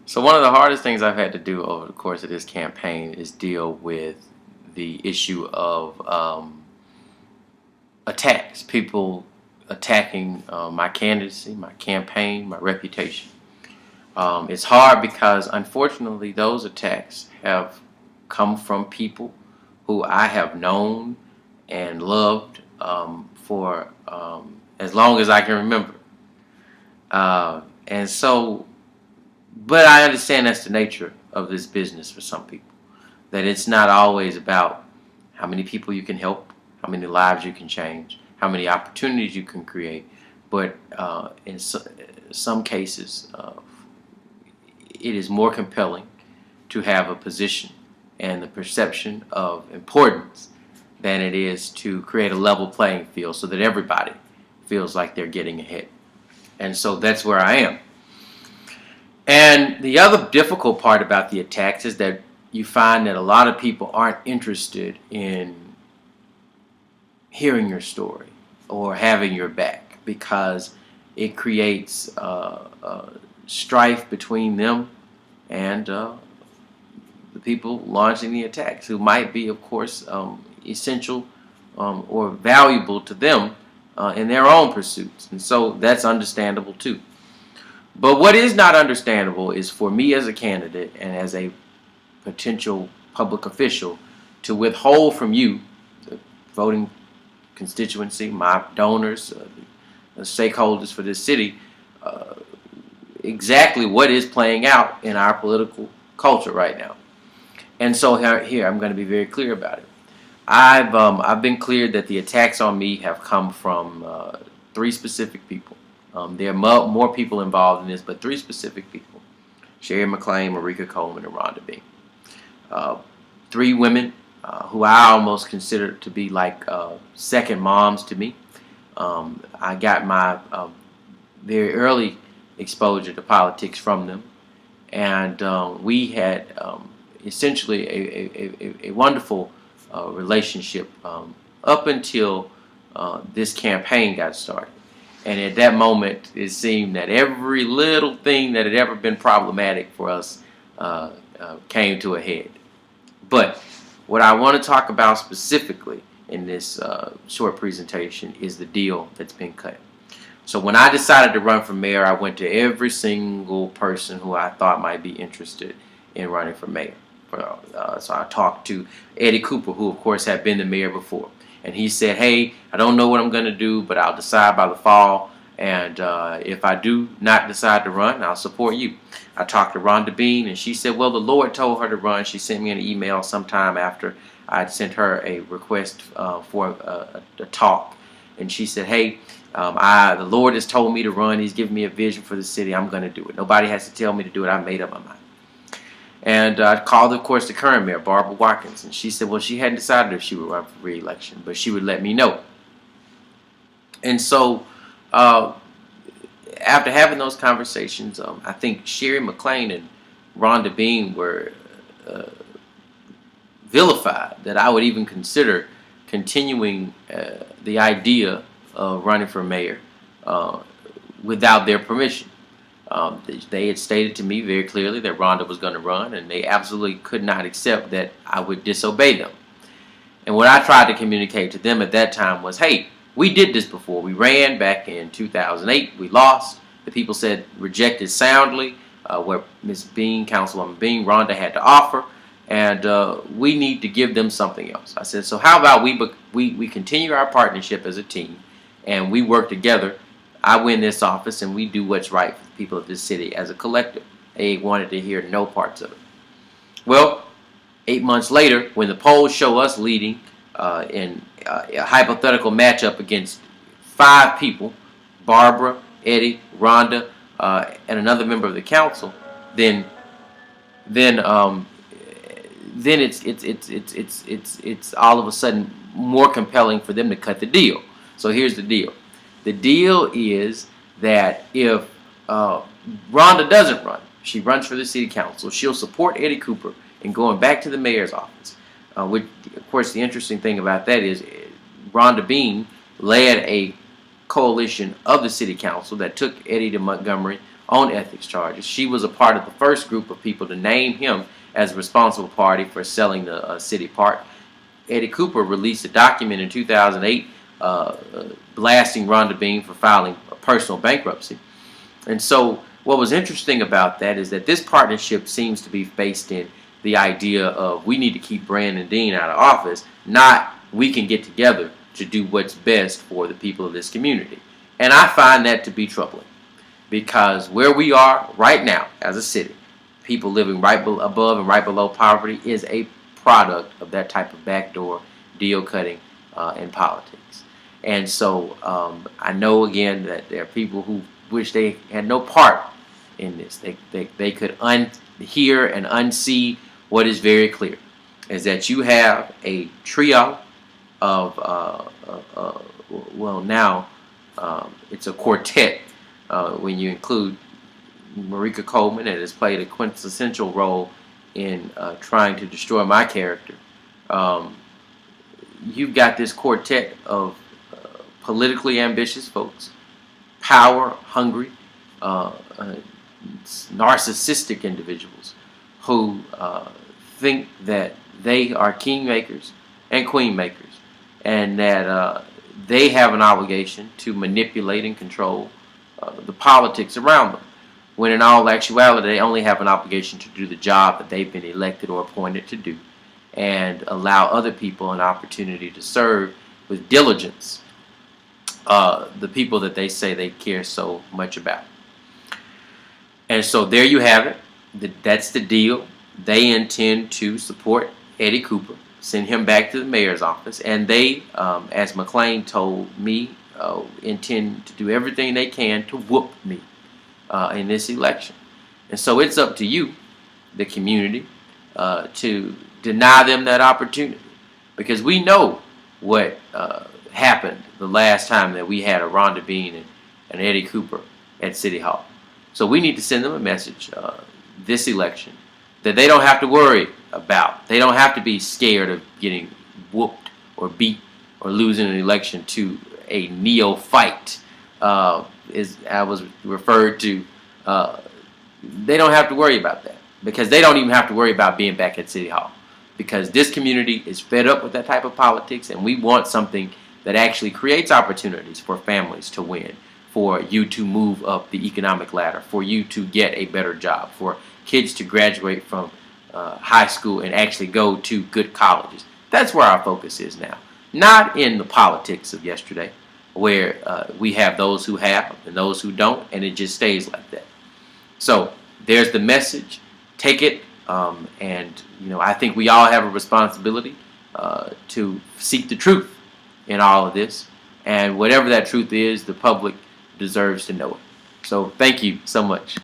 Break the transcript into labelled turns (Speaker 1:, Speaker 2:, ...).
Speaker 1: So one of the hardest things I've had to do over the course of this campaign is deal with the issue of attacks, people attacking my candidacy, my campaign, my reputation. It's hard because unfortunately those attacks have come from people who I have known and loved for as long as I can remember. And so, but I understand that's the nature of this business for some people. That it's not always about how many people you can help, how many lives you can change, how many opportunities you can create, but in some cases, it is more compelling to have a position and the perception of importance than it is to create a level playing field so that everybody feels like they're getting ahead. And so that's where I am. And the other difficult part about the attacks is that you find that a lot of people aren't interested in hearing your story or having your back because it creates strife between them and the people launching the attacks, who might be, of course, essential or valuable to them in their own pursuits. And so that's understandable too. But what is not understandable is for me as a candidate and as a potential public official to withhold from you, the voting constituency, my donors, the stakeholders for this city, exactly what is playing out in our political culture right now. And so here I'm going to be very clear about it. I've been clear that the attacks on me have come from three specific people. There are more people involved in this, but three specific people: Sherry McClain, Marika Coleman, and Rhonda Bing. Three women who I almost consider to be like second moms to me. I got my very early exposure to politics from them, and we had essentially a wonderful relationship up until this campaign got started. And at that moment, it seemed that every little thing that had ever been problematic for us came to a head. But what I want to talk about specifically in this short presentation is the deal that's been cut. So when I decided to run for mayor, I went to every single person who I thought might be interested in running for mayor. So I talked to Eddie Cooper, who of course had been the mayor before. And he said, hey, I don't know what I'm going to do, but I'll decide by the fall. And if I do not decide to run, I'll support you. I talked to Rhonda Bean, and she said, well, the Lord told her to run. She sent me an email sometime after I'd sent her a request for a talk. And she said, hey, the Lord has told me to run. He's given me a vision for the city. I'm going to do it. Nobody has to tell me to do it. I made up my mind. And I called, of course, the current mayor, Barbara Watkins, and she said, well, she hadn't decided if she would run for re-election, but she would let me know. And so after having those conversations, I think Sherry McClain and Rhonda Bean were vilified that I would even consider continuing the idea of running for mayor without their permission. They had stated to me very clearly that Rhonda was going to run, and they absolutely could not accept that I would disobey them. And what I tried to communicate to them at that time was, hey, we did this before. We ran back in 2008. We lost. The people said rejected soundly what Ms. Bean, Councilwoman Bean, Rhonda had to offer, and we need to give them something else. I said, so how about we continue our partnership as a team, and we work together. I win this office, and we do what's right for the people of this city as a collective. They wanted to hear no parts of it. Well, 8 months later, when the polls show us leading in a hypothetical matchup against 5 people, Barbara, Eddie, Rhonda, and another member of the council, then it's all of a sudden more compelling for them to cut the deal. So here's the deal. The deal is that if Rhonda doesn't run, she runs for the city council, she'll support Eddie Cooper in going back to the mayor's office. Which, of course, the interesting thing about that is Rhonda Bean led a coalition of the city council that took Eddie to Montgomery on ethics charges. She was a part of the first group of people to name him as a responsible party for selling the city park. Eddie Cooper released a document in 2008 blasting Rhonda Bean for filing a personal bankruptcy. And so what was interesting about that is that this partnership seems to be based in the idea of we need to keep Brandon Dean out of office, not we can get together to do what's best for the people of this community. And I find that to be troubling, because where we are right now as a city, people living right above and right below poverty, is a product of that type of backdoor deal cutting in politics. And so I know again that there are people who wish they had no part in this. They could unhear and unsee what is very clear, is that you have a trio of well, now it's a quartet when you include Marika Coleman, that has played a quintessential role in trying to destroy my character. You've got this quartet of politically ambitious folks, power hungry, narcissistic individuals who think that they are kingmakers and queenmakers, and that they have an obligation to manipulate and control the politics around them, when in all actuality they only have an obligation to do the job that they've been elected or appointed to do, and allow other people an opportunity to serve with diligence the people that they say they care so much about. And so there you have it. That's the deal. They intend to support Eddie Cooper, send him back to the mayor's office, and they, as McClain told me, intend to do everything they can to whoop me in this election. And so it's up to you, the community, to deny them that opportunity, because we know what happened the last time that we had a Rhonda Bean and Eddie Cooper at City Hall. So we need to send them a message this election that they don't have to worry about. They don't have to be scared of getting whooped or beat or losing an election to a neophyte, as I was referred to. They don't have to worry about that, because they don't even have to worry about being back at City Hall, because this community is fed up with that type of politics, and we want something that actually creates opportunities for families to win, for you to move up the economic ladder, for you to get a better job, for kids to graduate from high school and actually go to good colleges. That's where our focus is now, not in the politics of yesterday, where we have those who have and those who don't, and it just stays like that. So there's the message. Take it, and I think we all have a responsibility to seek the truth in all of this, and whatever that truth is, the public deserves to know it. So thank you so much.